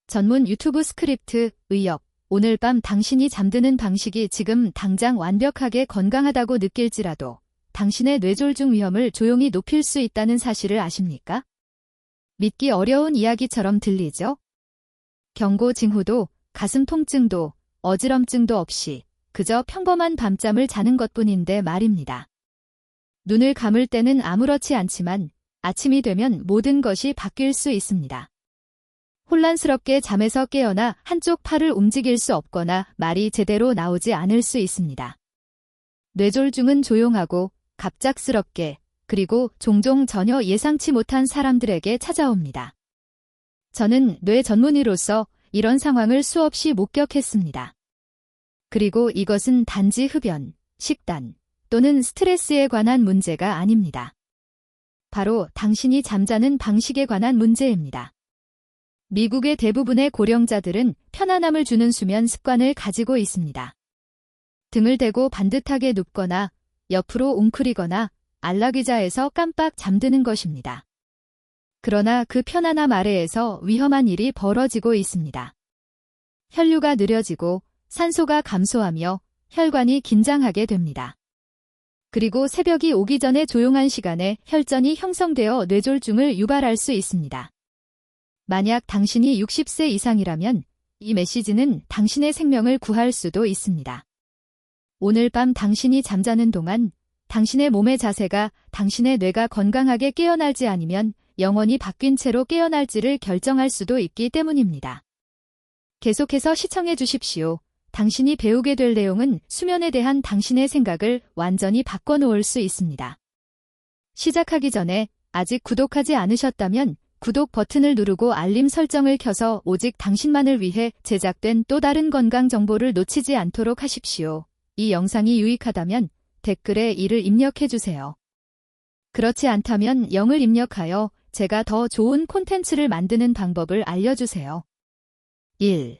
전문 유튜브 스크립트, 의역. 오늘 밤 당신이 잠드는 방식이 지금 당장 완벽하게 건강하다고 느낄지라도 당신의 뇌졸중 위험을 조용히 높일 수 있다는 사실을 아십니까? 믿기 어려운 이야기처럼 들리죠? 경고 징후도, 가슴 통증도, 어지럼증도 없이 그저 평범한 밤잠을 자는 것뿐인데 말입니다. 눈을 감을 때는 아무렇지 않지만 아침이 되면 모든 것이 바뀔 수 있습니다. 혼란스럽게 잠에서 깨어나 한쪽 팔을 움직일 수 없거나 말이 제대로 나오지 않을 수 있습니다. 뇌졸중은 조용하고 갑작스럽게 그리고 종종 전혀 예상치 못한 사람들에게 찾아옵니다. 저는 뇌 전문의로서 이런 상황을 수없이 목격했습니다. 그리고 이것은 단지 흡연, 식단 또는 스트레스에 관한 문제가 아닙니다. 바로 당신이 잠자는 방식에 관한 문제입니다. 미국의 대부분의 고령자들은 편안함을 주는 수면 습관을 가지고 있습니다. 등을 대고 반듯하게 눕거나 옆으로 웅크리거나 안락의자에서 깜빡 잠드는 것입니다. 그러나 그 편안함 아래에서 위험한 일이 벌어지고 있습니다. 혈류가 느려지고 산소가 감소하며 혈관이 긴장하게 됩니다. 그리고 새벽이 오기 전에 조용한 시간에 혈전이 형성되어 뇌졸중을 유발할 수 있습니다. 만약 당신이 60세 이상이라면 이 메시지는 당신의 생명을 구할 수도 있습니다. 오늘 밤 당신이 잠자는 동안 당신의 몸의 자세가 당신의 뇌가 건강하게 깨어날지 아니면 영원히 바뀐 채로 깨어날지를 결정할 수도 있기 때문입니다. 계속해서 시청해 주십시오. 당신이 배우게 될 내용은 수면에 대한 당신의 생각을 완전히 바꿔놓을 수 있습니다. 시작하기 전에 아직 구독하지 않으셨다면 구독 버튼을 누르고 알림 설정을 켜서 오직 당신만을 위해 제작된 또 다른 건강 정보를 놓치지 않도록 하십시오. 이 영상이 유익하다면 댓글에 이를 입력해주세요. 그렇지 않다면 0을 입력하여 제가 더 좋은 콘텐츠를 만드는 방법을 알려주세요. 1.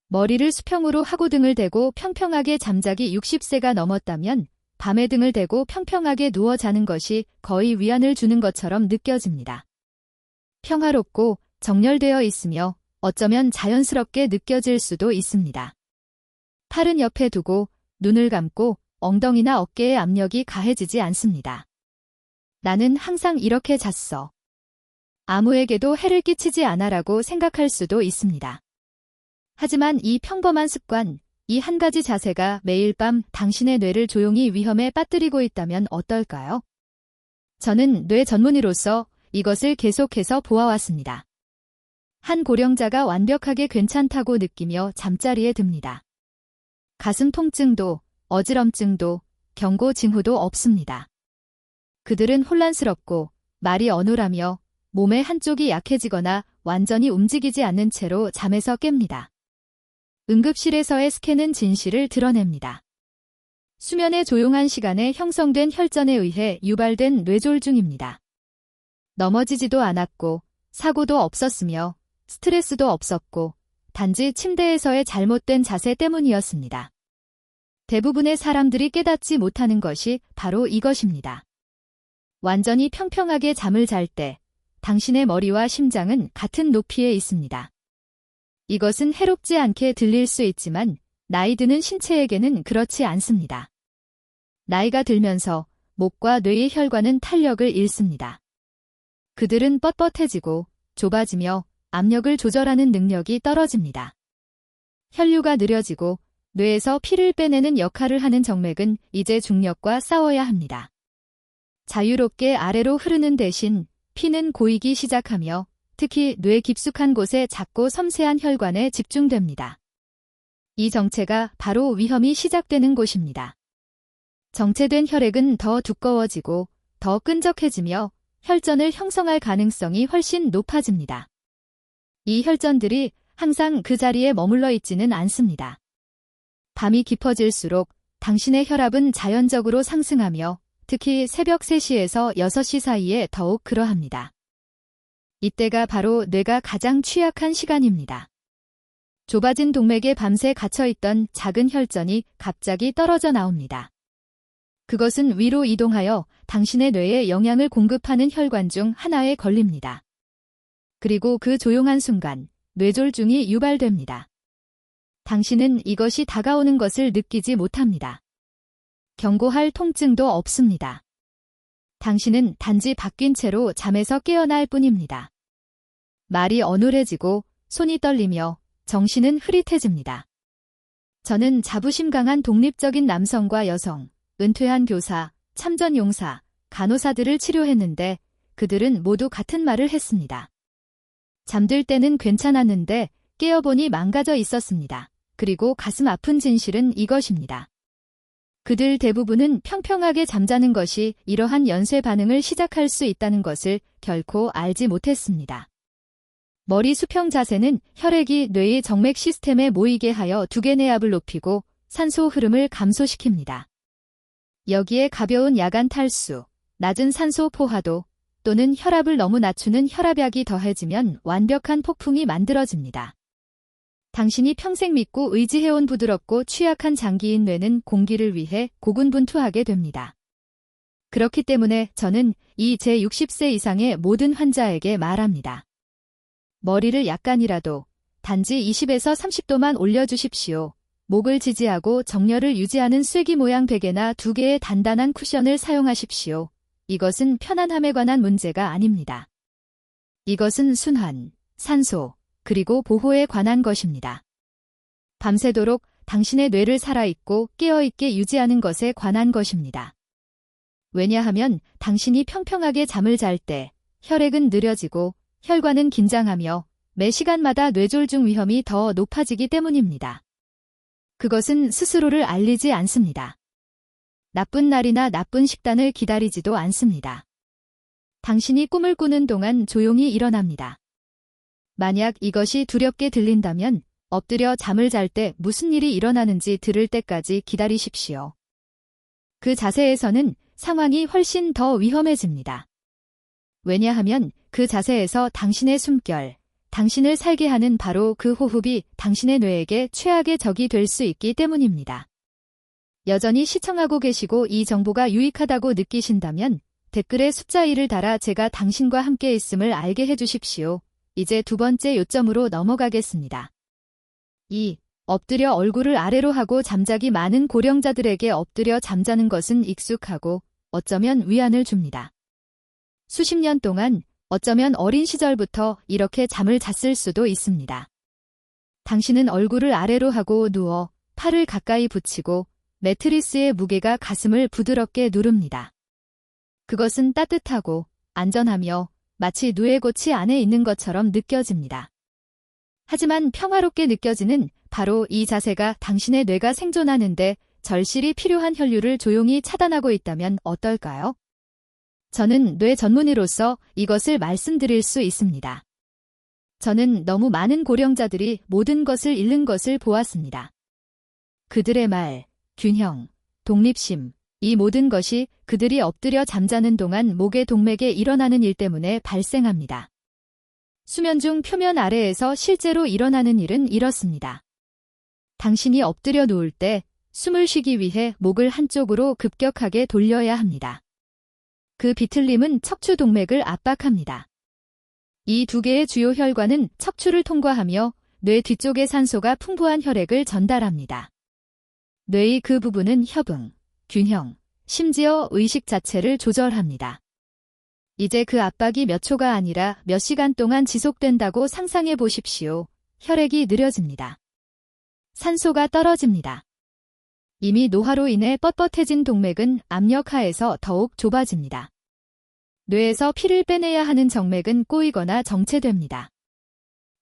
머리를 수평으로 하고 등을 대고 평평하게 잠자기 60세가 넘었다면 밤에 등을 대고 평평하게 누워 자는 것이 거의 위안을 주는 것처럼 느껴집니다. 평화롭고 정렬되어 있으며 어쩌면 자연스럽게 느껴질 수도 있습니다. 팔은 옆에 두고 눈을 감고 엉덩이나 어깨에 압력이 가해지지 않습니다. 나는 항상 이렇게 잤어. 아무에게도 해를 끼치지 않아라고 생각할 수도 있습니다. 하지만 이 평범한 습관, 이 한 가지 자세가 매일 밤 당신의 뇌를 조용히 위험에 빠뜨리고 있다면 어떨까요? 저는 뇌 전문의로서 이것을 계속해서 보아왔습니다. 한 고령자가 완벽하게 괜찮다고 느끼며 잠자리에 듭니다. 가슴 통증도, 어지럼증도, 경고 징후도 없습니다. 그들은 혼란스럽고 말이 어눌하며 몸의 한쪽이 약해지거나 완전히 움직이지 않는 채로 잠에서 깹니다. 응급실에서의 스캔은 진실을 드러냅니다. 수면의 조용한 시간에 형성된 혈전에 의해 유발된 뇌졸중입니다. 넘어지지도 않았고 사고도 없었으며 스트레스도 없었고 단지 침대에서의 잘못된 자세 때문이었습니다. 대부분의 사람들이 깨닫지 못하는 것이 바로 이것입니다. 완전히 평평하게 잠을 잘 때 당신의 머리와 심장은 같은 높이에 있습니다. 이것은 해롭지 않게 들릴 수 있지만 나이 드는 신체에게는 그렇지 않습니다. 나이가 들면서 목과 뇌의 혈관은 탄력을 잃습니다. 그들은 뻣뻣해지고 좁아지며 압력을 조절하는 능력이 떨어집니다. 혈류가 느려지고 뇌에서 피를 빼내는 역할을 하는 정맥은 이제 중력과 싸워야 합니다. 자유롭게 아래로 흐르는 대신 피는 고이기 시작하며 특히 뇌 깊숙한 곳에 작고 섬세한 혈관에 집중됩니다. 이 정체가 바로 위험이 시작되는 곳입니다. 정체된 혈액은 더 두꺼워지고 더 끈적해지며 혈전을 형성할 가능성이 훨씬 높아집니다. 이 혈전들이 항상 그 자리에 머물러 있지는 않습니다. 밤이 깊어질수록 당신의 혈압은 자연적으로 상승하며 특히 새벽 3시에서 6시 사이에 더욱 그러합니다. 이때가 바로 뇌가 가장 취약한 시간입니다. 좁아진 동맥에 밤새 갇혀있던 작은 혈전이 갑자기 떨어져 나옵니다. 그것은 위로 이동하여 당신의 뇌에 영양을 공급하는 혈관 중 하나에 걸립니다. 그리고 그 조용한 순간 뇌졸중이 유발됩니다. 당신은 이것이 다가오는 것을 느끼지 못합니다. 경고할 통증도 없습니다. 당신은 단지 바뀐 채로 잠에서 깨어날 뿐입니다. 말이 어눌해지고 손이 떨리며 정신은 흐릿해집니다. 저는 자부심 강한 독립적인 남성과 여성, 은퇴한 교사, 참전 용사, 간호사들을 치료했는데 그들은 모두 같은 말을 했습니다. 잠들 때는 괜찮았는데 깨어보니 망가져 있었습니다. 그리고 가슴 아픈 진실은 이것입니다. 그들 대부분은 평평하게 잠자는 것이 이러한 연쇄 반응을 시작할 수 있다는 것을 결코 알지 못했습니다. 머리 수평 자세는 혈액이 뇌의 정맥 시스템에 모이게 하여 두개내압을 높이고 산소 흐름을 감소시킵니다. 여기에 가벼운 야간 탈수, 낮은 산소 포화도 또는 혈압을 너무 낮추는 혈압약이 더해지면 완벽한 폭풍이 만들어집니다. 당신이 평생 믿고 의지해온 부드럽고 취약한 장기인 뇌는 공기를 위해 고군분투하게 됩니다. 그렇기 때문에 저는 이 제 60세 이상의 모든 환자에게 말합니다. 머리를 약간이라도 단지 20에서 30도만 올려주십시오. 목을 지지하고 정렬을 유지하는 쐐기 모양 베개나 2개의 단단한 쿠션을 사용하십시오. 이것은 편안함에 관한 문제가 아닙니다. 이것은 순환, 산소, 그리고 보호에 관한 것입니다. 밤새도록 당신의 뇌를 살아있고 깨어있게 유지하는 것에 관한 것입니다. 왜냐하면 당신이 평평하게 잠을 잘 때 혈액은 느려지고 혈관은 긴장하며 매 시간마다 뇌졸중 위험이 더 높아지기 때문입니다. 그것은 스스로를 알리지 않습니다. 나쁜 날이나 나쁜 식단을 기다리지도 않습니다. 당신이 꿈을 꾸는 동안 조용히 일어납니다. 만약 이것이 두렵게 들린다면 엎드려 잠을 잘 때 무슨 일이 일어나는지 들을 때까지 기다리십시오. 그 자세에서는 상황이 훨씬 더 위험해집니다. 왜냐하면 그 자세에서 당신의 숨결, 당신을 살게 하는 바로 그 호흡이 당신의 뇌에게 최악의 적이 될 수 있기 때문입니다. 여전히 시청하고 계시고 이 정보가 유익하다고 느끼신다면 댓글에 숫자 1을 달아 제가 당신과 함께 있음을 알게 해주십시오. 이제 두 번째 요점으로 넘어가겠습니다. 2. 엎드려 얼굴을 아래로 하고 잠자기. 많은 고령자들에게 엎드려 잠자는 것은 익숙하고 어쩌면 위안을 줍니다. 수십 년 동안 어쩌면 어린 시절부터 이렇게 잠을 잤을 수도 있습니다. 당신은 얼굴을 아래로 하고 누워 팔을 가까이 붙이고 매트리스의 무게가 가슴을 부드럽게 누릅니다. 그것은 따뜻하고 안전하며 마치 누에고치 안에 있는 것처럼 느껴집니다. 하지만 평화롭게 느껴지는 바로 이 자세가 당신의 뇌가 생존하는데 절실히 필요한 혈류를 조용히 차단하고 있다면 어떨까요? 저는 뇌 전문의로서 이것을 말씀드릴 수 있습니다. 저는 너무 많은 고령자들이 모든 것을 잃는 것을 보았습니다. 그들의 말, 균형, 독립심, 이 모든 것이 그들이 엎드려 잠자는 동안 목의 동맥에 일어나는 일 때문에 발생합니다. 수면 중 표면 아래에서 실제로 일어나는 일은 이렇습니다. 당신이 엎드려 누울 때 숨을 쉬기 위해 목을 한쪽으로 급격하게 돌려야 합니다. 그 비틀림은 척추 동맥을 압박합니다. 이 두 개의 주요 혈관은 척추를 통과하며 뇌 뒤쪽에 산소가 풍부한 혈액을 전달합니다. 뇌의 그 부분은 협응, 균형, 심지어 의식 자체를 조절합니다. 이제 그 압박이 몇 초가 아니라 몇 시간 동안 지속된다고 상상해 보십시오. 혈액이 느려집니다. 산소가 떨어집니다. 이미 노화로 인해 뻣뻣해진 동맥은 압력 하에서 더욱 좁아집니다. 뇌에서 피를 빼내야 하는 정맥은 꼬이거나 정체됩니다.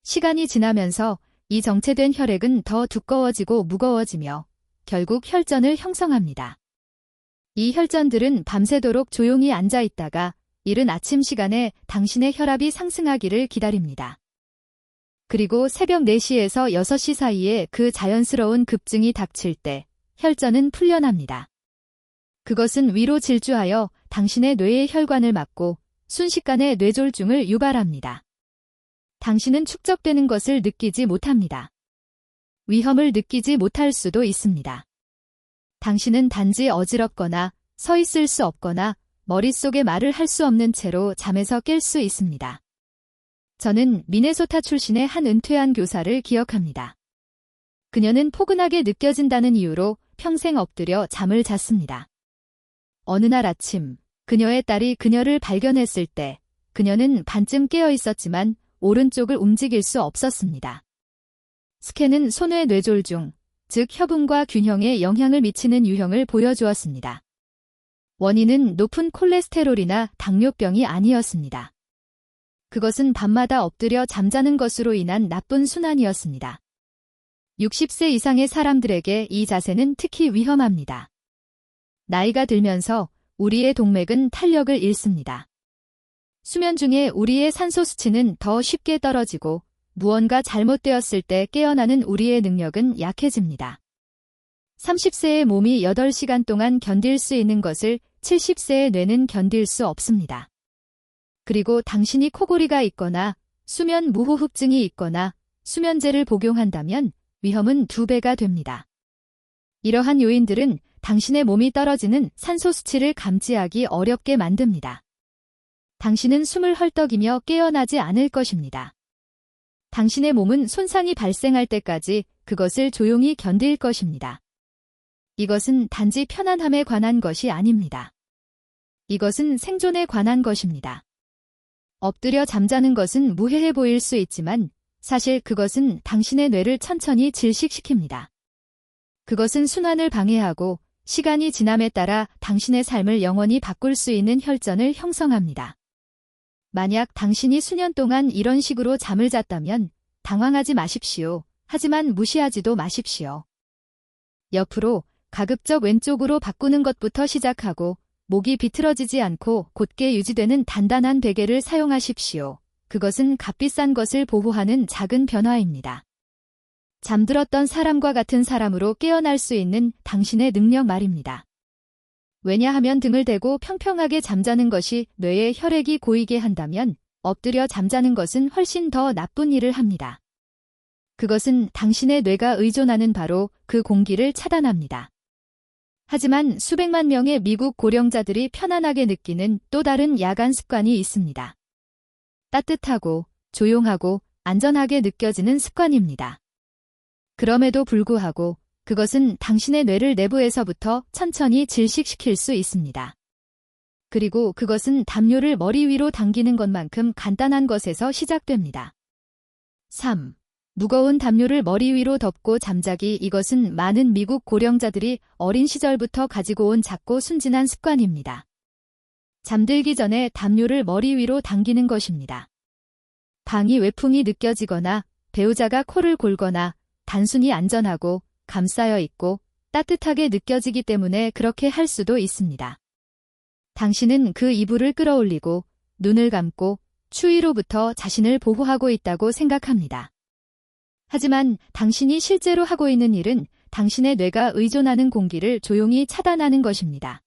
시간이 지나면서 이 정체된 혈액은 더 두꺼워지고 무거워지며 결국 혈전을 형성합니다. 이 혈전들은 밤새도록 조용히 앉아 있다가 이른 아침 시간에 당신의 혈압이 상승하기를 기다립니다. 그리고 새벽 4시에서 6시 사이에 그 자연스러운 급증이 닥칠 때 혈전은 풀려납니다. 그것은 위로 질주하여 당신의 뇌의 혈관을 막고 순식간에 뇌졸중을 유발합니다. 당신은 축적되는 것을 느끼지 못합니다. 위험을 느끼지 못할 수도 있습니다. 당신은 단지 어지럽거나 서 있을 수 없거나 머릿속에 말을 할 수 없는 채로 잠에서 깰 수 있습니다. 저는 미네소타 출신의 한 은퇴한 교사를 기억합니다. 그녀는 포근하게 느껴진다는 이유로 평생 엎드려 잠을 잤습니다. 어느 날 아침, 그녀의 딸이 그녀를 발견했을 때 그녀는 반쯤 깨어 있었지만 오른쪽을 움직일 수 없었습니다. 스캔은 손의 뇌졸중, 즉 혈분과 균형에 영향을 미치는 유형을 보여주었습니다. 원인은 높은 콜레스테롤이나 당뇨병이 아니었습니다. 그것은 밤마다 엎드려 잠자는 것으로 인한 나쁜 순환이었습니다. 60세 이상의 사람들에게 이 자세는 특히 위험합니다. 나이가 들면서 우리의 동맥은 탄력을 잃습니다. 수면 중에 우리의 산소 수치는 더 쉽게 떨어지고 무언가 잘못되었을 때 깨어나는 우리의 능력은 약해집니다. 30세의 몸이 8시간 동안 견딜 수 있는 것을 70세의 뇌는 견딜 수 없습니다. 그리고 당신이 코골이가 있거나 수면 무호흡증이 있거나 수면제를 복용한다면 위험은 2배가 됩니다. 이러한 요인들은 당신의 몸이 떨어지는 산소 수치를 감지하기 어렵게 만듭니다. 당신은 숨을 헐떡이며 깨어나지 않을 것입니다. 당신의 몸은 손상이 발생할 때까지 그것을 조용히 견딜 것입니다. 이것은 단지 편안함에 관한 것이 아닙니다. 이것은 생존에 관한 것입니다. 엎드려 잠자는 것은 무해해 보일 수 있지만 사실 그것은 당신의 뇌를 천천히 질식시킵니다. 그것은 순환을 방해하고 시간이 지남에 따라 당신의 삶을 영원히 바꿀 수 있는 혈전을 형성합니다. 만약 당신이 수년 동안 이런 식으로 잠을 잤다면 당황하지 마십시오. 하지만 무시하지도 마십시오. 옆으로 가급적 왼쪽으로 바꾸는 것부터 시작하고 목이 비틀어지지 않고 곧게 유지되는 단단한 베개를 사용하십시오. 그것은 값비싼 것을 보호하는 작은 변화입니다. 잠들었던 사람과 같은 사람으로 깨어날 수 있는 당신의 능력 말입니다. 왜냐하면 등을 대고 평평하게 잠자는 것이 뇌에 혈액이 고이게 한다면 엎드려 잠자는 것은 훨씬 더 나쁜 일을 합니다. 그것은 당신의 뇌가 의존하는 바로 그 공기를 차단합니다. 하지만 수백만 명의 미국 고령자들이 편안하게 느끼는 또 다른 야간 습관이 있습니다. 따뜻하고 조용하고 안전하게 느껴지는 습관입니다. 그럼에도 불구하고 그것은 당신의 뇌를 내부에서부터 천천히 질식시킬 수 있습니다. 그리고 그것은 담요를 머리 위로 당기는 것만큼 간단한 것에서 시작됩니다. 3. 무거운 담요를 머리 위로 덮고 잠자기. 이것은 많은 미국 고령자들이 어린 시절부터 가지고 온 작고 순진한 습관입니다. 잠들기 전에 담요를 머리 위로 당기는 것입니다. 방이 외풍이 느껴지거나 배우자가 코를 골거나 단순히 안전하고 감싸여 있고 따뜻하게 느껴지기 때문에 그렇게 할 수도 있습니다. 당신은 그 이불을 끌어올리고 눈을 감고 추위로부터 자신을 보호하고 있다고 생각합니다. 하지만 당신이 실제로 하고 있는 일은 당신의 뇌가 의존하는 공기를 조용히 차단하는 것입니다.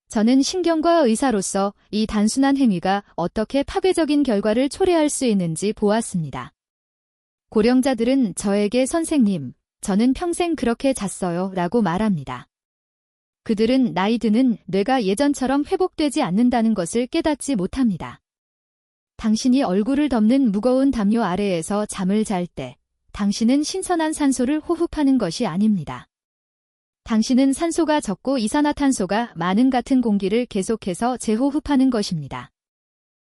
저는 신경과 의사로서 이 단순한 행위가 어떻게 파괴적인 결과를 초래할 수 있는지 보았습니다. 고령자들은 저에게 선생님, 저는 평생 그렇게 잤어요 라고 말합니다. 그들은 나이 드는 뇌가 예전처럼 회복되지 않는다는 것을 깨닫지 못합니다. 당신이 얼굴을 덮는 무거운 담요 아래에서 잠을 잘 때 당신은 신선한 산소를 호흡하는 것이 아닙니다. 당신은 산소가 적고 이산화탄소가 많은 같은 공기를 계속해서 재호흡하는 것입니다.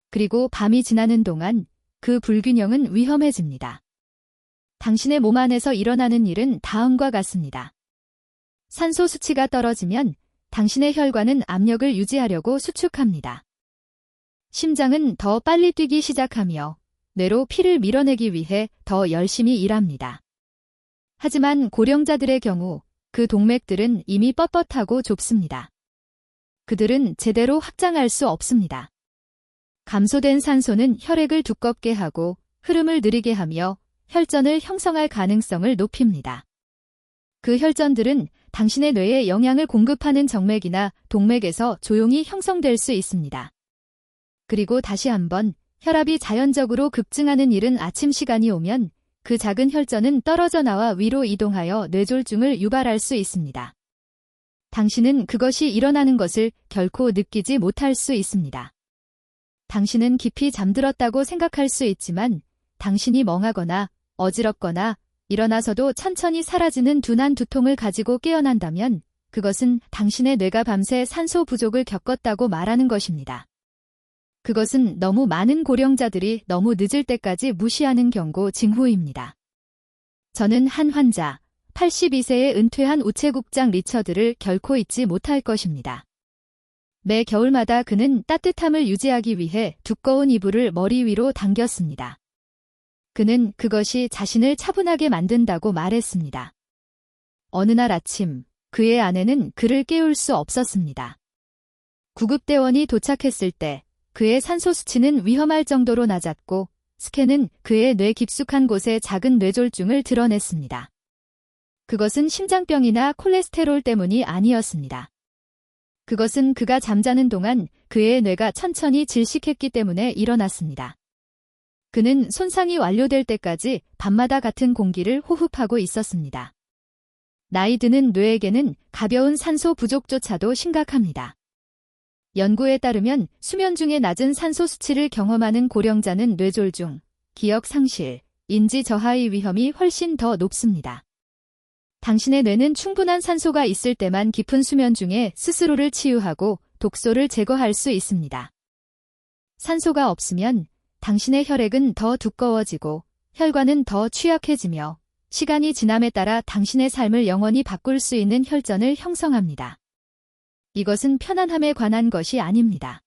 그리고 밤이 지나는 동안 그 불균형은 위험해집니다. 당신의 몸 안에서 일어나는 일은 다음과 같습니다. 산소 수치가 떨어지면 당신의 혈관은 압력을 유지하려고 수축합니다. 심장은 더 빨리 뛰기 시작하며 뇌로 피를 밀어내기 위해 더 열심히 일합니다. 하지만 고령자들의 경우 그 동맥들은 이미 뻣뻣하고 좁습니다. 그들은 제대로 확장할 수 없습니다. 감소된 산소는 혈액을 두껍게 하고 흐름을 느리게 하며 혈전을 형성할 가능성을 높입니다. 그 혈전들은 당신의 뇌에 영양을 공급하는 정맥이나 동맥에서 조용히 형성될 수 있습니다. 그리고 다시 한번 혈압이 자연적으로 급증하는 일은 아침 시간이 오면 그 작은 혈전은 떨어져 나와 위로 이동하여 뇌졸중을 유발할 수 있습니다. 당신은 그것이 일어나는 것을 결코 느끼지 못할 수 있습니다. 당신은 깊이 잠들었다고 생각할 수 있지만 당신이 멍하거나 어지럽거나 일어나서도 천천히 사라지는 둔한 두통을 가지고 깨어난다면 그것은 당신의 뇌가 밤새 산소 부족을 겪었다고 말하는 것입니다. 그것은 너무 많은 고령자들이 너무 늦을 때까지 무시하는 경고 징후입니다. 저는 한 환자, 82세의 은퇴한 우체국장 리처드를 결코 잊지 못할 것입니다. 매 겨울마다 그는 따뜻함을 유지하기 위해 두꺼운 이불을 머리 위로 당겼습니다. 그는 그것이 자신을 차분하게 만든다고 말했습니다. 어느 날 아침, 그의 아내는 그를 깨울 수 없었습니다. 구급대원이 도착했을 때 그의 산소 수치는 위험할 정도로 낮았고 스캔은 그의 뇌 깊숙한 곳에 작은 뇌졸중을 드러냈습니다. 그것은 심장병이나 콜레스테롤 때문이 아니었습니다. 그것은 그가 잠자는 동안 그의 뇌가 천천히 질식했기 때문에 일어났습니다. 그는 손상이 완료될 때까지 밤마다 같은 공기를 호흡하고 있었습니다. 나이 드는 뇌에게는 가벼운 산소 부족조차도 심각합니다. 연구에 따르면 수면 중에 낮은 산소 수치를 경험하는 고령자는 뇌졸중, 기억 상실, 인지 저하의 위험이 훨씬 더 높습니다. 당신의 뇌는 충분한 산소가 있을 때만 깊은 수면 중에 스스로를 치유하고 독소를 제거할 수 있습니다. 산소가 없으면 당신의 혈액은 더 두꺼워지고 혈관은 더 취약해지며 시간이 지남에 따라 당신의 삶을 영원히 바꿀 수 있는 혈전을 형성합니다. 이것은 편안함에 관한 것이 아닙니다.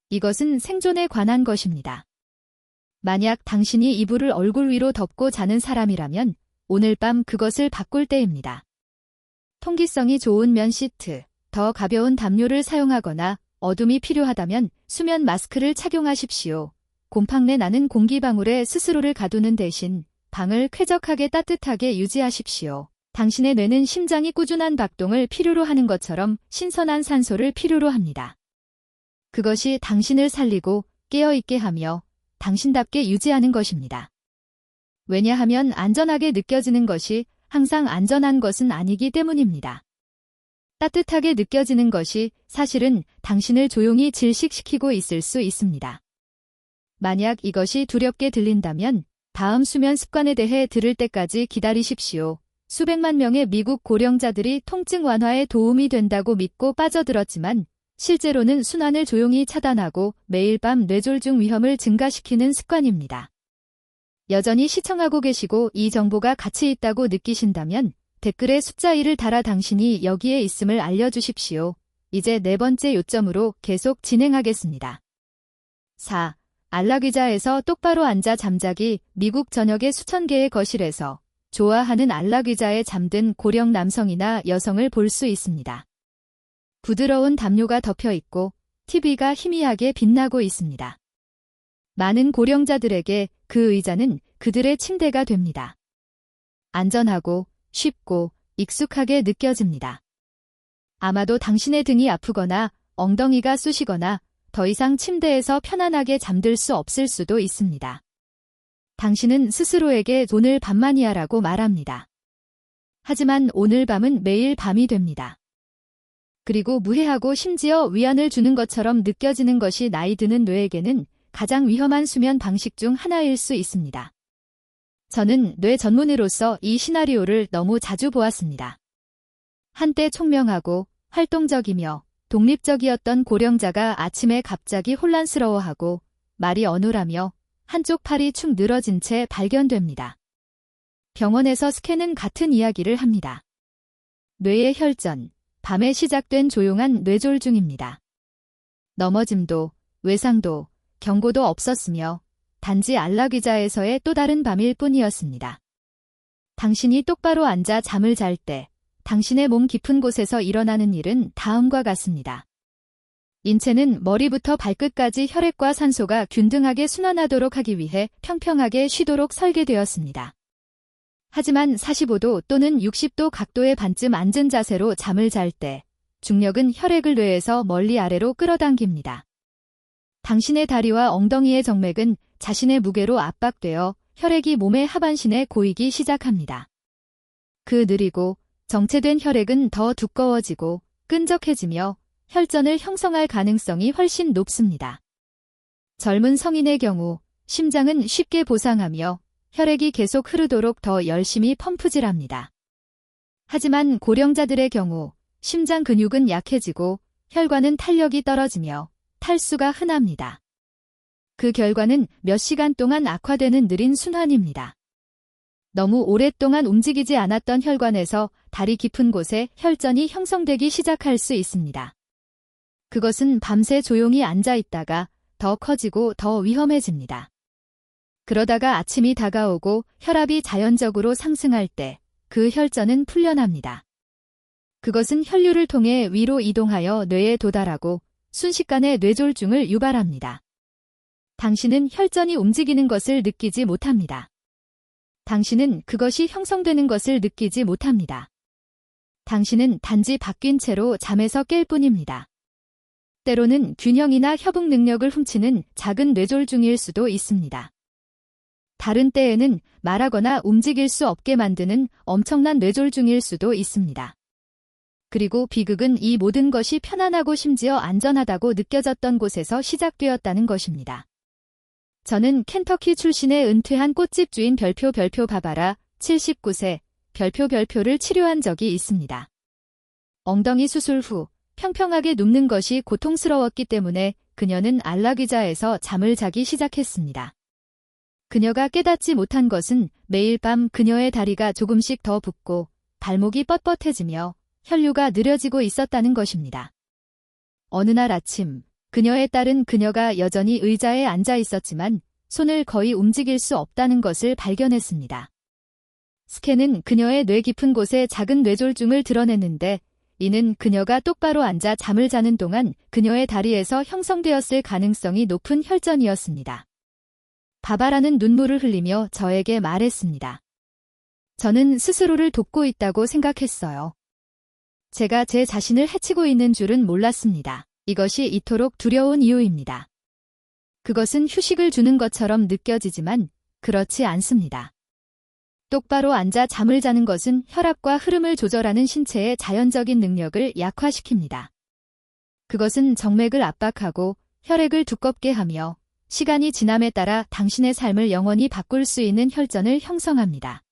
이것은 생존에 관한 것입니다. 만약 당신이 이불을 얼굴 위로 덮고 자는 사람이라면 오늘 밤 그것을 바꿀 때입니다. 통기성이 좋은 면 시트, 더 가벼운 담요를 사용하거나 어둠이 필요하다면 수면 마스크를 착용하십시오. 곰팡내 나는 공기방울에 스스로를 가두는 대신 방을 쾌적하게 따뜻하게 유지하십시오. 당신의 뇌는 심장이 꾸준한 박동을 필요로 하는 것처럼 신선한 산소를 필요로 합니다. 그것이 당신을 살리고 깨어있게 하며 당신답게 유지하는 것입니다. 왜냐하면 안전하게 느껴지는 것이 항상 안전한 것은 아니기 때문입니다. 따뜻하게 느껴지는 것이 사실은 당신을 조용히 질식시키고 있을 수 있습니다. 만약 이것이 두렵게 들린다면 다음 수면 습관에 대해 들을 때까지 기다리십시오. 수백만 명의 미국 고령자들이 통증 완화에 도움이 된다고 믿고 빠져들었지만 실제로는 순환을 조용히 차단하고 매일 밤 뇌졸중 위험을 증가시키는 습관입니다. 여전히 시청하고 계시고 이 정보가 가치 있다고 느끼신다면 댓글에 숫자 1을 달아 당신이 여기에 있음을 알려주십시오. 이제 네 번째 요점으로 계속 진행하겠습니다. 4. 안락의자에서 똑바로 앉아 잠자기. 미국 전역의 수천 개의 거실에서 좋아하는 안락의자에 잠든 고령 남성이나 여성을 볼 수 있습니다. 부드러운 담요가 덮여 있고 TV가 희미하게 빛나고 있습니다. 많은 고령자들에게 그 의자는 그들의 침대가 됩니다. 안전하고 쉽고 익숙하게 느껴집니다. 아마도 당신의 등이 아프거나 엉덩이가 쑤시거나 더 이상 침대에서 편안하게 잠들 수 없을 수도 있습니다. 당신은 스스로에게 오늘 밤만이야 라고 말합니다. 하지만 오늘 밤은 매일 밤이 됩니다. 그리고 무해하고 심지어 위안을 주는 것처럼 느껴지는 것이 나이 드는 뇌에게는 가장 위험한 수면 방식 중 하나일 수 있습니다. 저는 뇌 전문의로서 이 시나리오를 너무 자주 보았습니다. 한때 총명하고 활동적이며 독립적이었던 고령자가 아침에 갑자기 혼란스러워하고 말이 어눌하며 한쪽 팔이 축 늘어진 채 발견됩니다. 병원에서 스캔은 같은 이야기를 합니다. 뇌의 혈전, 밤에 시작된 조용한 뇌졸중입니다. 넘어짐도, 외상도, 경고도 없었으며 단지 안락의자에서의 또 다른 밤일 뿐이었습니다. 당신이 똑바로 앉아 잠을 잘 때 당신의 몸 깊은 곳에서 일어나는 일은 다음과 같습니다. 인체는 머리부터 발끝까지 혈액과 산소가 균등하게 순환하도록 하기 위해 평평하게 쉬도록 설계되었습니다. 하지만 45도 또는 60도 각도의 반쯤 앉은 자세로 잠을 잘 때 중력은 혈액을 뇌에서 멀리 아래로 끌어당깁니다. 당신의 다리와 엉덩이의 정맥은 자신의 무게로 압박되어 혈액이 몸의 하반신에 고이기 시작합니다. 그 느리고 정체된 혈액은 더 두꺼워지고 끈적해지며 혈전을 형성할 가능성이 훨씬 높습니다. 젊은 성인의 경우 심장은 쉽게 보상하며 혈액이 계속 흐르도록 더 열심히 펌프질합니다. 하지만 고령자들의 경우 심장 근육은 약해지고 혈관은 탄력이 떨어지며 탈수가 흔합니다. 그 결과는 몇 시간 동안 악화되는 느린 순환입니다. 너무 오랫동안 움직이지 않았던 혈관에서 다리 깊은 곳에 혈전이 형성되기 시작할 수 있습니다. 그것은 밤새 조용히 앉아 있다가 더 커지고 더 위험해집니다. 그러다가 아침이 다가오고 혈압이 자연적으로 상승할 때 그 혈전은 풀려납니다. 그것은 혈류를 통해 위로 이동하여 뇌에 도달하고 순식간에 뇌졸중을 유발합니다. 당신은 혈전이 움직이는 것을 느끼지 못합니다. 당신은 그것이 형성되는 것을 느끼지 못합니다. 당신은 단지 바뀐 채로 잠에서 깰 뿐입니다. 때로는 균형이나 협응 능력을 훔치는 작은 뇌졸중일 수도 있습니다. 다른 때에는 말하거나 움직일 수 없게 만드는 엄청난 뇌졸중일 수도 있습니다. 그리고 비극은 이 모든 것이 편안하고 심지어 안전하다고 느껴졌던 곳에서 시작되었다는 것입니다. 저는 켄터키 출신의 은퇴한 꽃집 주인 별표 바바라 79세 별표를 치료한 적이 있습니다. 엉덩이 수술 후 평평하게 눕는 것이 고통스러웠기 때문에 그녀는 안락의자에서 잠을 자기 시작했습니다. 그녀가 깨닫지 못한 것은 매일 밤 그녀의 다리가 조금씩 더 붓고 발목이 뻣뻣해지며 혈류가 느려지고 있었다는 것입니다. 어느 날 아침, 그녀의 딸은 그녀가 여전히 의자에 앉아 있었지만 손을 거의 움직일 수 없다는 것을 발견했습니다. 스캔은 그녀의 뇌 깊은 곳에 작은 뇌졸중을 드러냈는데 이는 그녀가 똑바로 앉아 잠을 자는 동안 그녀의 다리에서 형성되었을 가능성이 높은 혈전이었습니다. 바바라는 눈물을 흘리며 저에게 말했습니다. 저는 스스로를 돕고 있다고 생각했어요. 제가 제 자신을 해치고 있는 줄은 몰랐습니다. 이것이 이토록 두려운 이유입니다. 그것은 휴식을 주는 것처럼 느껴지지만 그렇지 않습니다. 똑바로 앉아 잠을 자는 것은 혈압과 흐름을 조절하는 신체의 자연적인 능력을 약화시킵니다. 그것은 정맥을 압박하고 혈액을 두껍게 하며 시간이 지남에 따라 당신의 삶을 영원히 바꿀 수 있는 혈전을 형성합니다.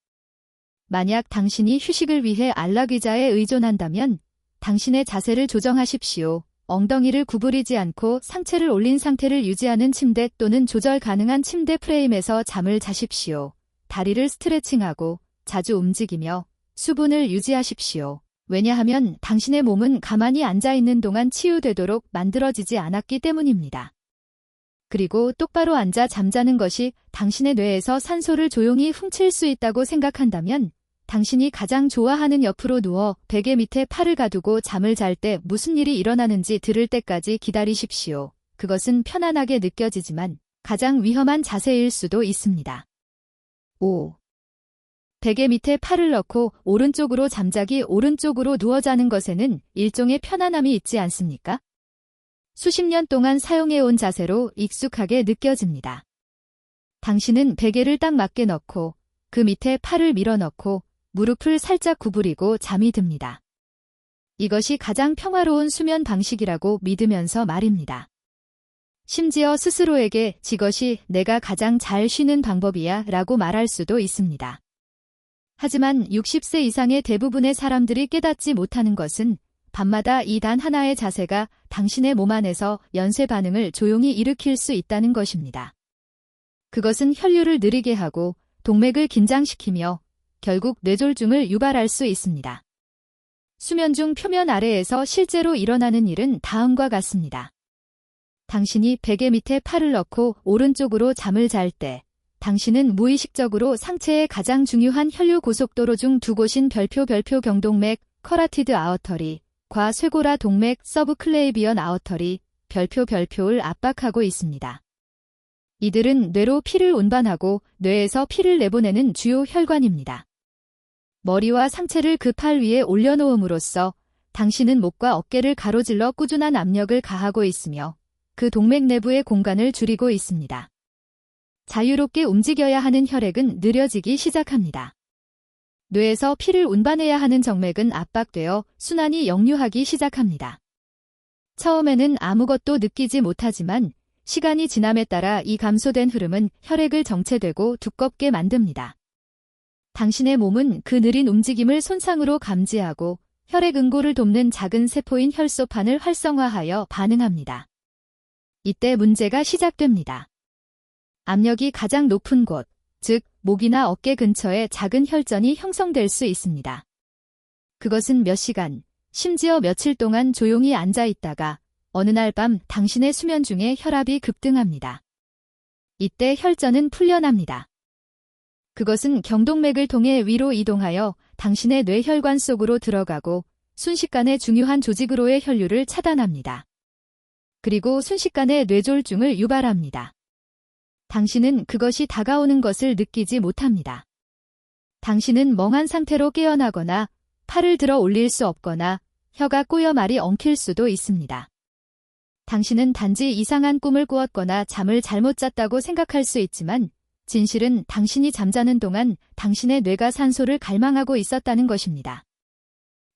만약 당신이 휴식을 위해 안락의자에 의존한다면 당신의 자세를 조정하십시오. 엉덩이를 구부리지 않고 상체를 올린 상태를 유지하는 침대 또는 조절 가능한 침대 프레임에서 잠을 자십시오. 다리를 스트레칭하고 자주 움직이며 수분을 유지하십시오. 왜냐하면 당신의 몸은 가만히 앉아 있는 동안 치유되도록 만들어지지 않았기 때문입니다. 그리고 똑바로 앉아 잠자는 것이 당신의 뇌에서 산소를 조용히 훔칠 수 있다고 생각한다면 당신이 가장 좋아하는 옆으로 누워 베개 밑에 팔을 가두고 잠을 잘 때 무슨 일이 일어나는지 들을 때까지 기다리십시오. 그것은 편안하게 느껴지지만 가장 위험한 자세일 수도 있습니다. 5. 베개 밑에 팔을 넣고 오른쪽으로 잠자기 오른쪽으로 누워 자는 것에는 일종의 편안함이 있지 않습니까? 수십 년 동안 사용해온 자세로 익숙하게 느껴집니다. 당신은 베개를 딱 맞게 넣고 그 밑에 팔을 밀어넣고 무릎을 살짝 구부리고 잠이 듭니다. 이것이 가장 평화로운 수면 방식이라고 믿으면서 말입니다. 심지어 스스로에게 이것이 내가 가장 잘 쉬는 방법이야 라고 말할 수도 있습니다. 하지만 60세 이상의 대부분의 사람들이 깨닫지 못하는 것은 밤마다 이 단 하나의 자세가 당신의 몸 안에서 연쇄 반응을 조용히 일으킬 수 있다는 것입니다. 그것은 혈류를 느리게 하고 동맥을 긴장시키며 결국 뇌졸중을 유발할 수 있습니다. 수면 중 표면 아래에서 실제로 일어나는 일은 다음과 같습니다. 당신이 베개 밑에 팔을 넣고 오른쪽으로 잠을 잘 때 당신은 무의식적으로 상체의 가장 중요한 혈류 고속도로 중 두 곳인 별표 경동맥, 커라티드 아우터리, 과 쇄골화 동맥 서브클레이비언 아우터리, 별표를 압박하고 있습니다. 이들은 뇌로 피를 운반하고 뇌에서 피를 내보내는 주요 혈관입니다. 머리와 상체를 그 팔 위에 올려놓음으로써 당신은 목과 어깨를 가로질러 꾸준한 압력을 가하고 있으며 그 동맥 내부의 공간을 줄이고 있습니다. 자유롭게 움직여야 하는 혈액은 느려지기 시작합니다. 뇌에서 피를 운반해야 하는 정맥은 압박되어 순환이 역류하기 시작합니다. 처음에는 아무것도 느끼지 못하지만 시간이 지남에 따라 이 감소된 흐름은 혈액을 정체되고 두껍게 만듭니다. 당신의 몸은 그 느린 움직임을 손상으로 감지하고 혈액 응고를 돕는 작은 세포인 혈소판을 활성화하여 반응합니다. 이때 문제가 시작됩니다. 압력이 가장 높은 곳, 즉 목이나 어깨 근처에 작은 혈전이 형성될 수 있습니다. 그것은 몇 시간, 심지어 며칠 동안 조용히 앉아 있다가 어느 날 밤 당신의 수면 중에 혈압이 급등합니다. 이때 혈전은 풀려납니다. 그것은 경동맥을 통해 위로 이동하여 당신의 뇌혈관 속으로 들어가고 순식간에 중요한 조직으로의 혈류를 차단합니다. 그리고 순식간에 뇌졸중을 유발합니다. 당신은 그것이 다가오는 것을 느끼지 못합니다. 당신은 멍한 상태로 깨어나거나 팔을 들어 올릴 수 없거나 혀가 꼬여 말이 엉킬 수도 있습니다. 당신은 단지 이상한 꿈을 꾸었거나 잠을 잘못 잤다고 생각할 수 있지만 진실은 당신이 잠자는 동안 당신의 뇌가 산소를 갈망하고 있었다는 것입니다.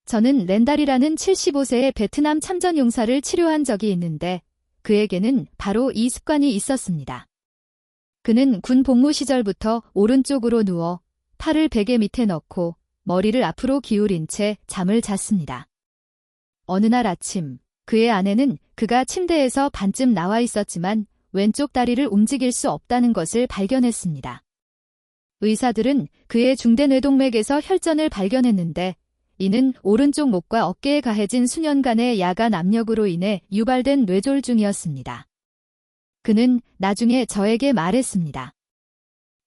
저는 렌달이라는 75세의 베트남 참전 용사를 치료한 적이 있는데 그에게는 바로 이 습관이 있었습니다. 그는 군 복무 시절부터 오른쪽으로 누워 팔을 베개 밑에 넣고 머리를 앞으로 기울인 채 잠을 잤습니다. 어느 날 아침 그의 아내는 그가 침대에서 반쯤 나와 있었지만 왼쪽 다리를 움직일 수 없다는 것을 발견했습니다. 의사들은 그의 중대뇌동맥에서 혈전을 발견했는데 이는 오른쪽 목과 어깨에 가해진 수년간의 야간 압력으로 인해 유발된 뇌졸중이었습니다. 그는 나중에 저에게 말했습니다.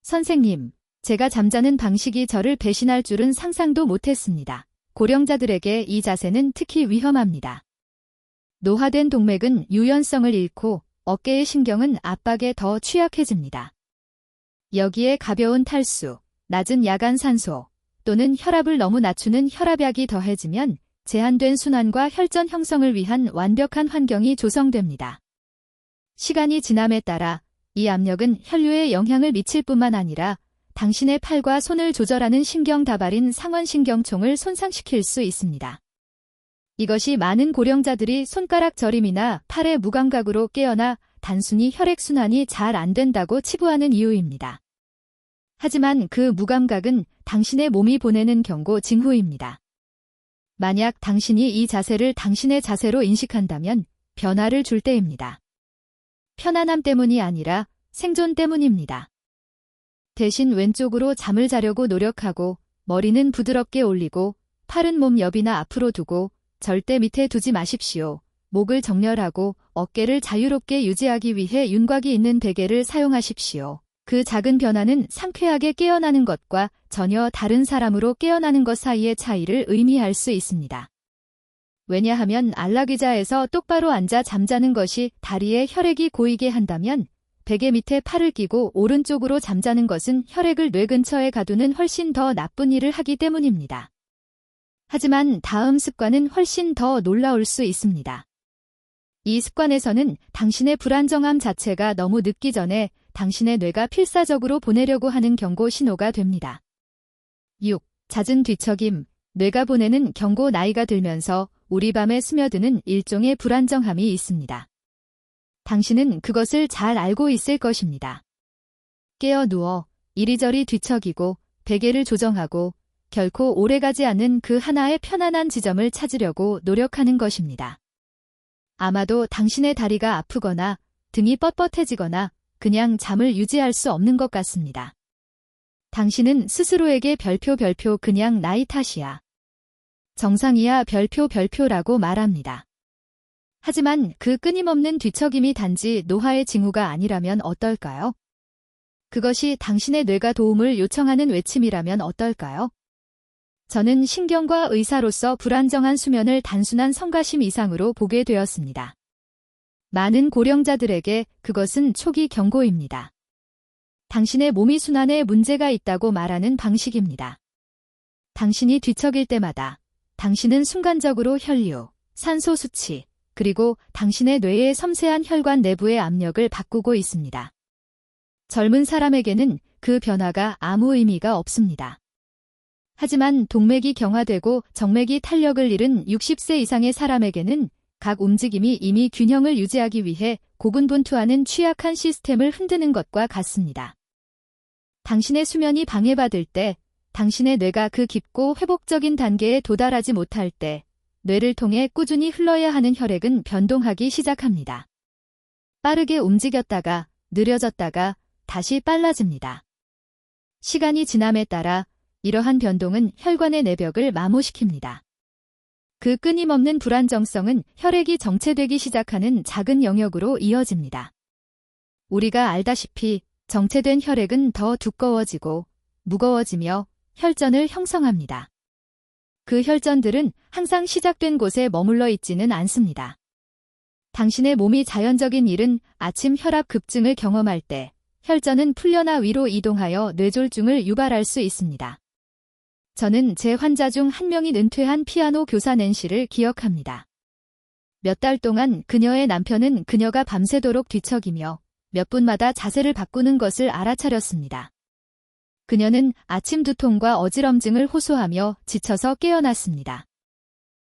선생님, 제가 잠자는 방식이 저를 배신할 줄은 상상도 못했습니다. 고령자들에게 이 자세는 특히 위험합니다. 노화된 동맥은 유연성을 잃고 어깨의 신경은 압박에 더 취약해집니다. 여기에 가벼운 탈수, 낮은 야간 산소 또는 혈압을 너무 낮추는 혈압약이 더해지면 제한된 순환과 혈전 형성을 위한 완벽한 환경이 조성됩니다. 시간이 지남에 따라 이 압력은 혈류에 영향을 미칠 뿐만 아니라 당신의 팔과 손을 조절하는 신경 다발인 상완신경총을 손상시킬 수 있습니다. 이것이 많은 고령자들이 손가락 저림이나 팔의 무감각으로 깨어나 단순히 혈액순환이 잘 안 된다고 치부하는 이유입니다. 하지만 그 무감각은 당신의 몸이 보내는 경고 징후입니다. 만약 당신이 이 자세를 당신의 자세로 인식한다면 변화를 줄 때입니다. 편안함 때문이 아니라 생존 때문입니다. 대신 왼쪽으로 잠을 자려고 노력하고 머리는 부드럽게 올리고 팔은 몸 옆이나 앞으로 두고 절대 밑에 두지 마십시오. 목을 정렬하고 어깨를 자유롭게 유지하기 위해 윤곽이 있는 베개를 사용하십시오. 그 작은 변화는 상쾌하게 깨어나는 것과 전혀 다른 사람으로 깨어나는 것 사이의 차이를 의미할 수 있습니다. 왜냐하면 안락의자에서 똑바로 앉아 잠자는 것이 다리에 혈액이 고이게 한다면 베개 밑에 팔을 끼고 오른쪽으로 잠자는 것은 혈액을 뇌 근처에 가두는 훨씬 더 나쁜 일을 하기 때문입니다. 하지만 다음 습관은 훨씬 더 놀라울 수 있습니다. 이 습관에서는 당신의 불안정함 자체가 너무 늦기 전에 당신의 뇌가 필사적으로 보내려고 하는 경고 신호가 됩니다. 6. 잦은 뒤척임. 뇌가 보내는 경고 나이가 들면서 우리 밤에 스며드는 일종의 불안정함이 있습니다. 당신은 그것을 잘 알고 있을 것입니다. 깨어 누워 이리저리 뒤척이고 베개를 조정하고 결코 오래가지 않는 그 하나의 편안한 지점을 찾으려고 노력하는 것입니다. 아마도 당신의 다리가 아프거나 등이 뻣뻣해지거나 그냥 잠을 유지할 수 없는 것 같습니다. 당신은 스스로에게 별표 그냥 나이 탓이야. 정상이야 별표라고 말합니다. 하지만 그 끊임없는 뒤척임이 단지 노화의 징후가 아니라면 어떨까요? 그것이 당신의 뇌가 도움을 요청하는 외침이라면 어떨까요? 저는 신경과 의사로서 불안정한 수면을 단순한 성가심 이상으로 보게 되었습니다. 많은 고령자들에게 그것은 초기 경고입니다. 당신의 몸이 순환에 문제가 있다고 말하는 방식입니다. 당신이 뒤척일 때마다 당신은 순간적으로 혈류, 산소 수치, 그리고 당신의 뇌의 섬세한 혈관 내부의 압력을 바꾸고 있습니다. 젊은 사람에게는 그 변화가 아무 의미가 없습니다. 하지만 동맥이 경화되고 정맥이 탄력을 잃은 60세 이상의 사람에게는 각 움직임이 이미 균형을 유지하기 위해 고군분투하는 취약한 시스템을 흔드는 것과 같습니다. 당신의 수면이 방해받을 때, 당신의 뇌가 그 깊고 회복적인 단계에 도달하지 못할 때, 뇌를 통해 꾸준히 흘러야 하는 혈액은 변동하기 시작합니다. 빠르게 움직였다가, 느려졌다가, 다시 빨라집니다. 시간이 지남에 따라 이러한 변동은 혈관의 내벽을 마모시킵니다. 그 끊임없는 불안정성은 혈액이 정체되기 시작하는 작은 영역으로 이어집니다. 우리가 알다시피 정체된 혈액은 더 두꺼워지고 무거워지며 혈전을 형성합니다. 그 혈전들은 항상 시작된 곳에 머물러 있지는 않습니다. 당신의 몸이 자연적인 일은 아침 혈압 급증을 경험할 때 혈전은 풀려나 위로 이동하여 뇌졸중을 유발할 수 있습니다. 저는 제 환자 중 한 명인 은퇴한 피아노 교사 낸시를 기억합니다. 몇 달 동안 그녀의 남편은 그녀가 밤새도록 뒤척이며 몇 분마다 자세를 바꾸는 것을 알아차렸습니다. 그녀는 아침 두통과 어지럼증을 호소하며 지쳐서 깨어났습니다.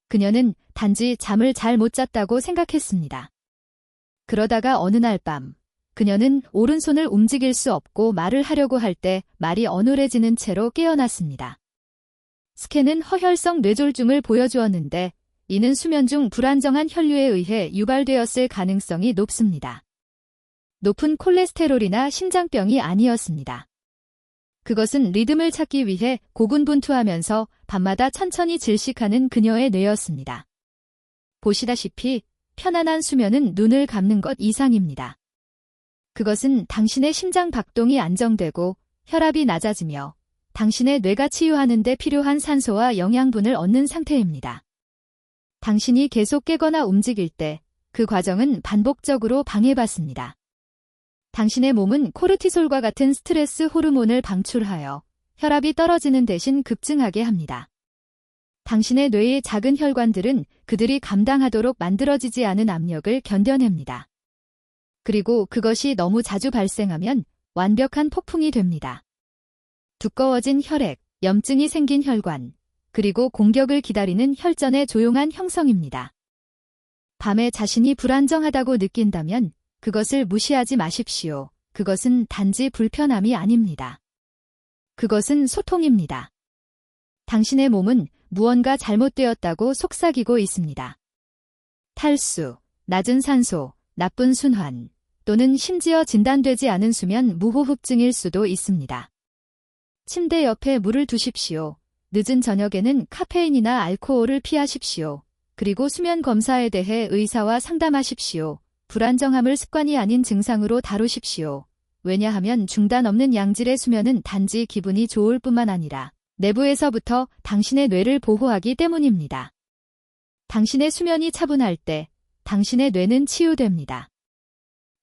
그녀는 단지 잠을 잘 못 잤다고 생각했습니다. 그러다가 어느 날 밤, 그녀는 오른손을 움직일 수 없고 말을 하려고 할 때 말이 어눌해지는 채로 깨어났습니다. 스캔은 허혈성 뇌졸중을 보여주었는데 이는 수면 중 불안정한 혈류에 의해 유발되었을 가능성이 높습니다. 높은 콜레스테롤이나 심장병이 아니었습니다. 그것은 리듬을 찾기 위해 고군분투하면서 밤마다 천천히 질식하는 그녀의 뇌였습니다. 보시다시피 편안한 수면은 눈을 감는 것 이상입니다. 그것은 당신의 심장 박동이 안정되고 혈압이 낮아지며 당신의 뇌가 치유하는 데 필요한 산소와 영양분을 얻는 상태입니다. 당신이 계속 깨거나 움직일 때 그 과정은 반복적으로 방해받습니다. 당신의 몸은 코르티솔과 같은 스트레스 호르몬을 방출하여 혈압이 떨어지는 대신 급증하게 합니다. 당신의 뇌의 작은 혈관들은 그들이 감당하도록 만들어지지 않은 압력을 견뎌냅니다. 그리고 그것이 너무 자주 발생하면 완벽한 폭풍이 됩니다. 두꺼워진 혈액, 염증이 생긴 혈관, 그리고 공격을 기다리는 혈전의 조용한 형성입니다. 밤에 자신이 불안정하다고 느낀다면 그것을 무시하지 마십시오. 그것은 단지 불편함이 아닙니다. 그것은 소통입니다. 당신의 몸은 무언가 잘못되었다고 속삭이고 있습니다. 탈수, 낮은 산소, 나쁜 순환, 또는 심지어 진단되지 않은 수면 무호흡증일 수도 있습니다. 침대 옆에 물을 두십시오. 늦은 저녁에는 카페인이나 알코올을 피하십시오. 그리고 수면 검사에 대해 의사와 상담하십시오. 불안정함을 습관이 아닌 증상으로 다루십시오. 왜냐하면 중단 없는 양질의 수면은 단지 기분이 좋을 뿐만 아니라 내부에서부터 당신의 뇌를 보호하기 때문입니다. 당신의 수면이 차분할 때 당신의 뇌는 치유됩니다.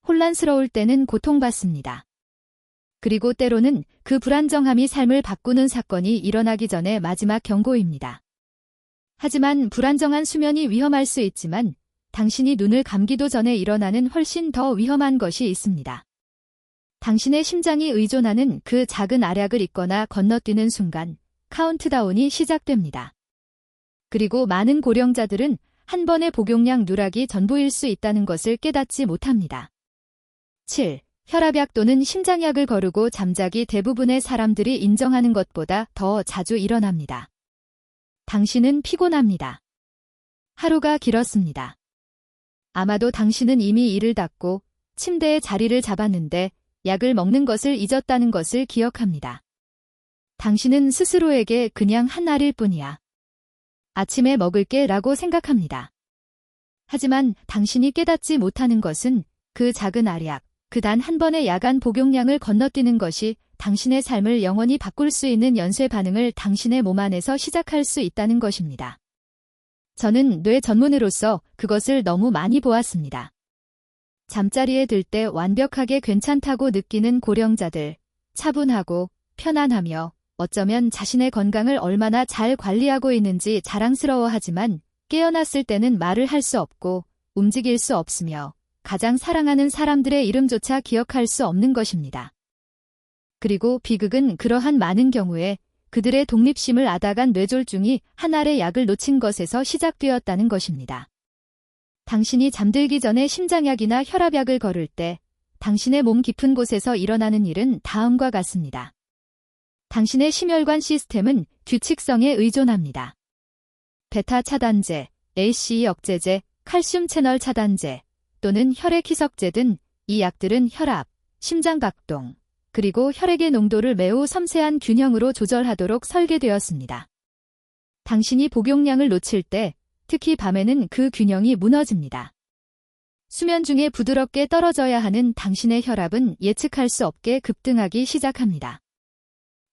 혼란스러울 때는 고통받습니다. 그리고 때로는 그 불안정함이 삶을 바꾸는 사건이 일어나기 전에 마지막 경고입니다. 하지만 불안정한 수면이 위험할 수 있지만 당신이 눈을 감기도 전에 일어나는 훨씬 더 위험한 것이 있습니다. 당신의 심장이 의존하는 그 작은 알약을 잊거나 건너뛰는 순간 카운트다운이 시작됩니다. 그리고 많은 고령자들은 한 번의 복용량 누락이 전부일 수 있다는 것을 깨닫지 못합니다. 7. 혈압약 또는 심장약을 거르고 잠자기 대부분의 사람들이 인정하는 것보다 더 자주 일어납니다. 당신은 피곤합니다. 하루가 길었습니다. 아마도 당신은 이미 이를 닫고 침대에 자리를 잡았는데 약을 먹는 것을 잊었다는 것을 기억합니다. 당신은 스스로에게 그냥 한 알일 뿐이야. 아침에 먹을게 라고 생각합니다. 하지만 당신이 깨닫지 못하는 것은 그 작은 알약, 그 단 한 번의 야간 복용량을 건너뛰는 것이 당신의 삶을 영원히 바꿀 수 있는 연쇄 반응을 당신의 몸 안에서 시작할 수 있다는 것입니다. 저는 뇌 전문의로서 그것을 너무 많이 보았습니다. 잠자리에 들 때 완벽하게 괜찮다고 느끼는 고령자들, 차분하고 편안하며 어쩌면 자신의 건강을 얼마나 잘 관리하고 있는지 자랑스러워하지만 깨어났을 때는 말을 할 수 없고 움직일 수 없으며 가장 사랑하는 사람들의 이름조차 기억할 수 없는 것입니다. 그리고 비극은 그러한 많은 경우에 그들의 독립심을 앗아간 뇌졸중이 한 알의 약을 놓친 것에서 시작되었다는 것입니다. 당신이 잠들기 전에 심장약이나 혈압약을 거를 때 당신의 몸 깊은 곳에서 일어나는 일은 다음과 같습니다. 당신의 심혈관 시스템은 규칙성에 의존합니다. 베타 차단제, ACE 억제제, 칼슘 채널 차단제 또는 혈액 희석제 등 이 약들은 혈압, 심장 박동, 그리고 혈액의 농도를 매우 섬세한 균형으로 조절하도록 설계되었습니다. 당신이 복용량을 놓칠 때, 특히 밤에는 그 균형이 무너집니다. 수면 중에 부드럽게 떨어져야 하는 당신의 혈압은 예측할 수 없게 급등하기 시작합니다.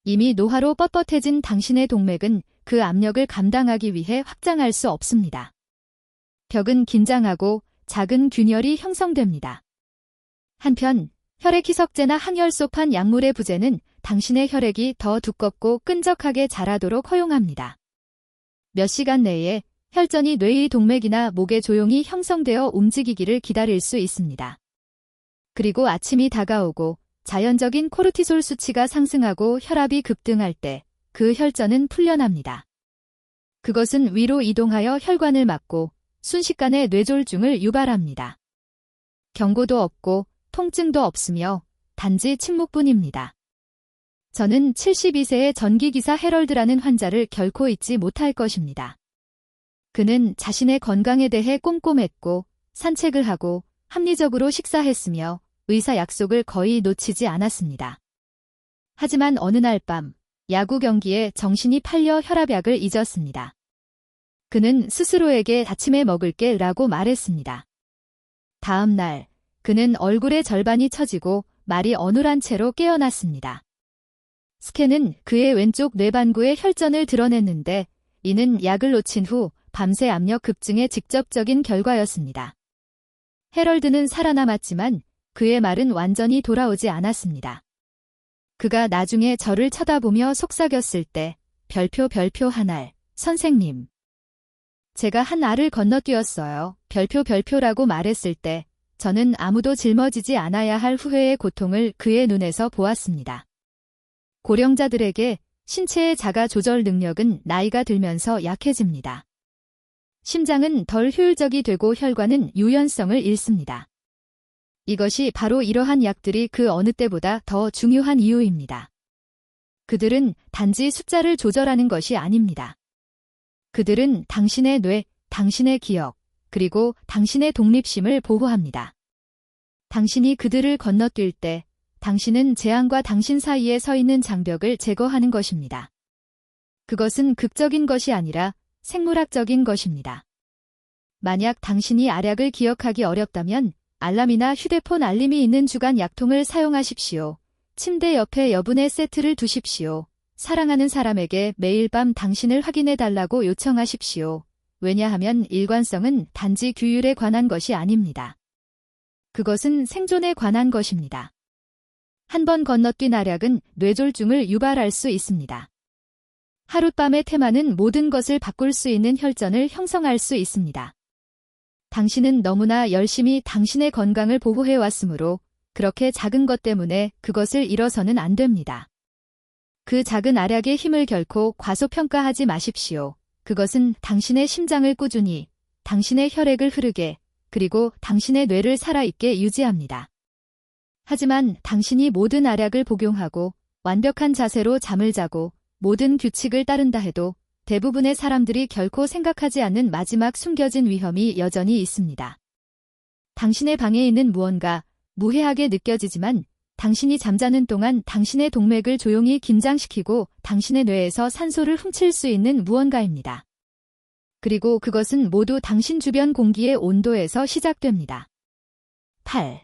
이미 노화로 뻣뻣해진 당신의 동맥은 그 압력을 감당하기 위해 확장할 수 없습니다. 벽은 긴장하고 작은 균열이 형성됩니다. 한편 혈액 희석제나 항혈소판 약물의 부재는 당신의 혈액이 더 두껍고 끈적하게 자라도록 허용합니다. 몇 시간 내에 혈전이 뇌의 동맥이나 목에 조용히 형성되어 움직이기를 기다릴 수 있습니다. 그리고 아침이 다가오고 자연적인 코르티솔 수치가 상승하고 혈압이 급등할 때 그 혈전은 풀려납니다. 그것은 위로 이동하여 혈관을 막고 순식간에 뇌졸중을 유발합니다. 경고도 없고 통증도 없으며 단지 침묵뿐입니다. 저는 72세의 전기기사 해럴드라는 환자를 결코 잊지 못할 것입니다. 그는 자신의 건강에 대해 꼼꼼했고 산책을 하고 합리적으로 식사했으며 의사 약속을 거의 놓치지 않았습니다. 하지만 어느 날 밤 야구 경기에 정신이 팔려 혈압약을 잊었습니다. 그는 스스로에게 아침에 먹을게 라고 말했습니다. 다음 날 그는 얼굴의 절반이 처지고 말이 어눌한 채로 깨어났습니다. 스캔은 그의 왼쪽 뇌반구의 혈전을 드러냈는데 이는 약을 놓친 후 밤새 압력 급증의 직접적인 결과였습니다. 해럴드는 살아남았지만 그의 말은 완전히 돌아오지 않았습니다. 그가 나중에 저를 쳐다보며 속삭였을 때 별표 한 알, 선생님. 제가 한 알을 건너뛰었어요. 별표라고 말했을 때 저는 아무도 짊어지지 않아야 할 후회의 고통을 그의 눈에서 보았습니다. 고령자들에게 신체의 자가 조절 능력은 나이가 들면서 약해집니다. 심장은 덜 효율적이 되고 혈관은 유연성을 잃습니다. 이것이 바로 이러한 약들이 그 어느 때보다 더 중요한 이유입니다. 그들은 단지 숫자를 조절하는 것이 아닙니다. 그들은 당신의 뇌, 당신의 기억, 그리고 당신의 독립심을 보호합니다. 당신이 그들을 건너뛸 때 당신은 재앙과 당신 사이에 서 있는 장벽을 제거하는 것입니다. 그것은 극적인 것이 아니라 생물학적인 것입니다. 만약 당신이 알약을 기억하기 어렵다면 알람이나 휴대폰 알림이 있는 주간 약통을 사용하십시오. 침대 옆에 여분의 세트를 두십시오. 사랑하는 사람에게 매일 밤 당신을 확인해 달라고 요청하십시오. 왜냐하면 일관성은 단지 규율에 관한 것이 아닙니다. 그것은 생존에 관한 것입니다. 한 번 건너뛴 알약은 뇌졸중을 유발할 수 있습니다. 하룻밤의 테마는 모든 것을 바꿀 수 있는 혈전을 형성할 수 있습니다. 당신은 너무나 열심히 당신의 건강을 보호해 왔으므로 그렇게 작은 것 때문에 그것을 잃어서는 안 됩니다. 그 작은 알약의 힘을 결코 과소평가하지 마십시오. 그것은 당신의 심장을 꾸준히, 당신의 혈액을 흐르게, 그리고 당신의 뇌를 살아있게 유지합니다. 하지만 당신이 모든 알약을 복용하고 완벽한 자세로 잠을 자고 모든 규칙을 따른다 해도 대부분의 사람들이 결코 생각하지 않는 마지막 숨겨진 위험이 여전히 있습니다. 당신의 방에 있는 무언가 무해하게 느껴지지만 당신이 잠자는 동안 당신의 동맥을 조용히 긴장시키고 당신의 뇌에서 산소를 훔칠 수 있는 무언가입니다. 그리고 그것은 모두 당신 주변 공기의 온도에서 시작됩니다. 8.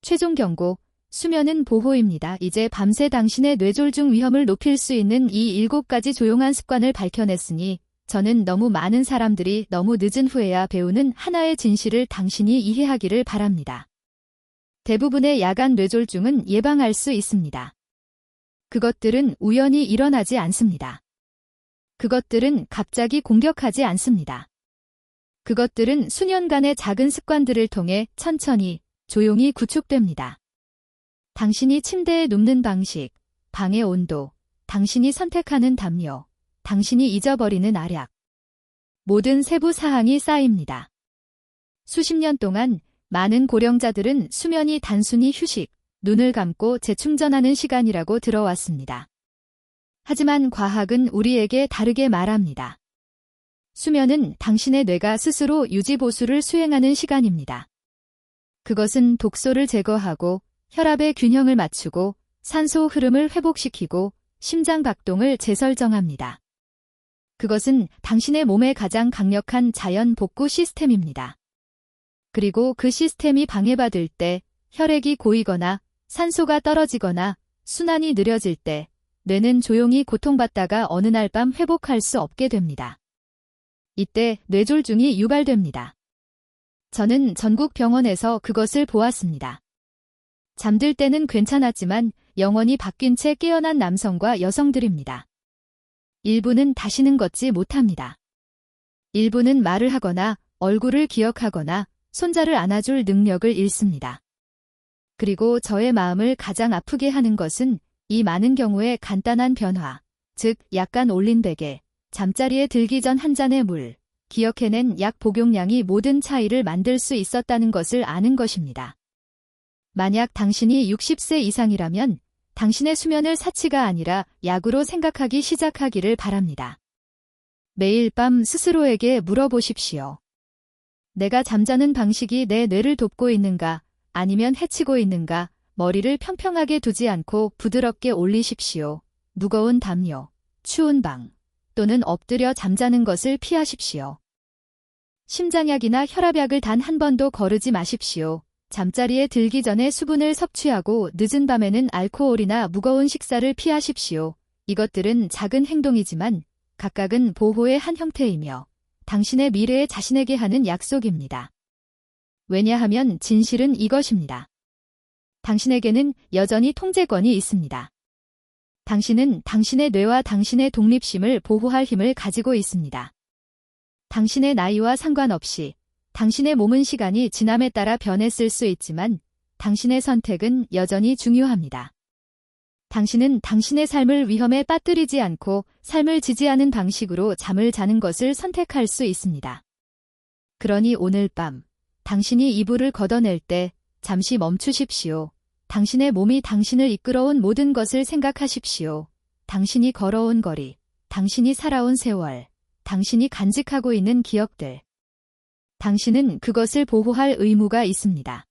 최종 경고. 수면은 보호입니다. 이제 밤새 당신의 뇌졸중 위험을 높일 수 있는 이 7가지 조용한 습관을 밝혀냈으니 저는 너무 많은 사람들이 너무 늦은 후에야 배우는 하나의 진실을 당신이 이해하기를 바랍니다. 대부분의 야간 뇌졸중은 예방할 수 있습니다. 그것들은 우연히 일어나지 않습니다. 그것들은 갑자기 공격하지 않습니다. 그것들은 수년간의 작은 습관들을 통해 천천히, 조용히 구축됩니다. 당신이 침대에 눕는 방식, 방의 온도, 당신이 선택하는 담요, 당신이 잊어버리는 알약. 모든 세부 사항이 쌓입니다. 수십 년 동안 많은 고령자들은 수면이 단순히 휴식, 눈을 감고 재충전하는 시간이라고 들어왔습니다. 하지만 과학은 우리에게 다르게 말합니다. 수면은 당신의 뇌가 스스로 유지보수를 수행하는 시간입니다. 그것은 독소를 제거하고 혈압의 균형을 맞추고 산소 흐름을 회복시키고 심장 박동을 재설정합니다. 그것은 당신의 몸의 가장 강력한 자연 복구 시스템입니다. 그리고 그 시스템이 방해받을 때, 혈액이 고이거나 산소가 떨어지거나 순환이 느려질 때 뇌는 조용히 고통받다가 어느 날 밤 회복할 수 없게 됩니다. 이때 뇌졸중이 유발됩니다. 저는 전국 병원에서 그것을 보았습니다. 잠들 때는 괜찮았지만 영원히 바뀐 채 깨어난 남성과 여성들입니다. 일부는 다시는 걷지 못합니다. 일부는 말을 하거나 얼굴을 기억하거나 손자를 안아줄 능력을 잃습니다. 그리고 저의 마음을 가장 아프게 하는 것은 이 많은 경우에 간단한 변화, 즉 약간 올린 베개, 잠자리에 들기 전 한 잔의 물, 기억해낸 약 복용량이 모든 차이를 만들 수 있었다는 것을 아는 것입니다. 만약 당신이 60세 이상이라면 당신의 수면을 사치가 아니라 약으로 생각하기 시작하기를 바랍니다. 매일 밤 스스로에게 물어보십시오. 내가 잠자는 방식이 내 뇌를 돕고 있는가, 아니면 해치고 있는가? 머리를 평평하게 두지 않고 부드럽게 올리십시오. 무거운 담요, 추운 방, 또는 엎드려 잠자는 것을 피하십시오. 심장약이나 혈압약을 단 한 번도 거르지 마십시오. 잠자리에 들기 전에 수분을 섭취하고 늦은 밤에는 알코올이나 무거운 식사를 피하십시오. 이것들은 작은 행동이지만 각각은 보호의 한 형태이며 당신의 미래에 자신에게 하는 약속입니다. 왜냐하면 진실은 이것입니다. 당신에게는 여전히 통제권이 있습니다. 당신은 당신의 뇌와 당신의 독립심을 보호할 힘을 가지고 있습니다. 당신의 나이와 상관없이 당신의 몸은 시간이 지남에 따라 변했을 수 있지만 당신의 선택은 여전히 중요합니다. 당신은 당신의 삶을 위험에 빠뜨리지 않고 삶을 지지하는 방식으로 잠을 자는 것을 선택할 수 있습니다. 그러니 오늘 밤 당신이 이불을 걷어낼 때 잠시 멈추십시오. 당신의 몸이 당신을 이끌어온 모든 것을 생각하십시오. 당신이 걸어온 거리, 당신이 살아온 세월, 당신이 간직하고 있는 기억들. 당신은 그것을 보호할 의무가 있습니다.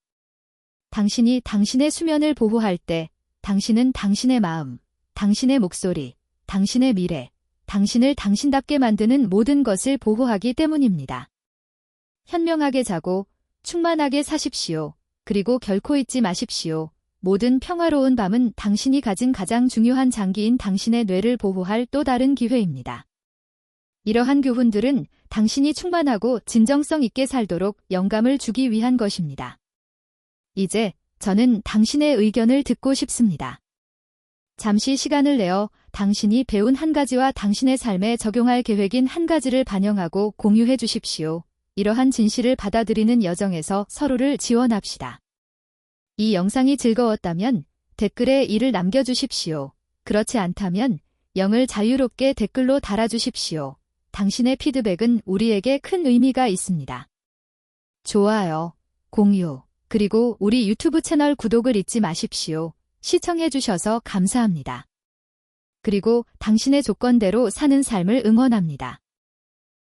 당신이 당신의 수면을 보호할 때 당신은 당신의 마음, 당신의 목소리, 당신의 미래, 당신을 당신답게 만드는 모든 것을 보호하기 때문입니다. 현명하게 자고 충만하게 사십시오. 그리고 결코 잊지 마십시오. 모든 평화로운 밤은 당신이 가진 가장 중요한 장기인 당신의 뇌를 보호할 또 다른 기회입니다. 이러한 교훈들은 당신이 충만하고 진정성 있게 살도록 영감을 주기 위한 것입니다. 이제 저는 당신의 의견을 듣고 싶습니다. 잠시 시간을 내어 당신이 배운 한 가지와 당신의 삶에 적용할 계획인 한 가지를 반영하고 공유해 주십시오. 이러한 진실을 받아들이는 여정에서 서로를 지원합시다. 이 영상이 즐거웠다면 댓글에 이를 남겨주십시오. 그렇지 않다면 영을 자유롭게 댓글로 달아주십시오. 당신의 피드백은 우리에게 큰 의미가 있습니다. 좋아요, 공유, 그리고 우리 유튜브 채널 구독을 잊지 마십시오. 시청해주셔서 감사합니다. 그리고 당신의 조건대로 사는 삶을 응원합니다.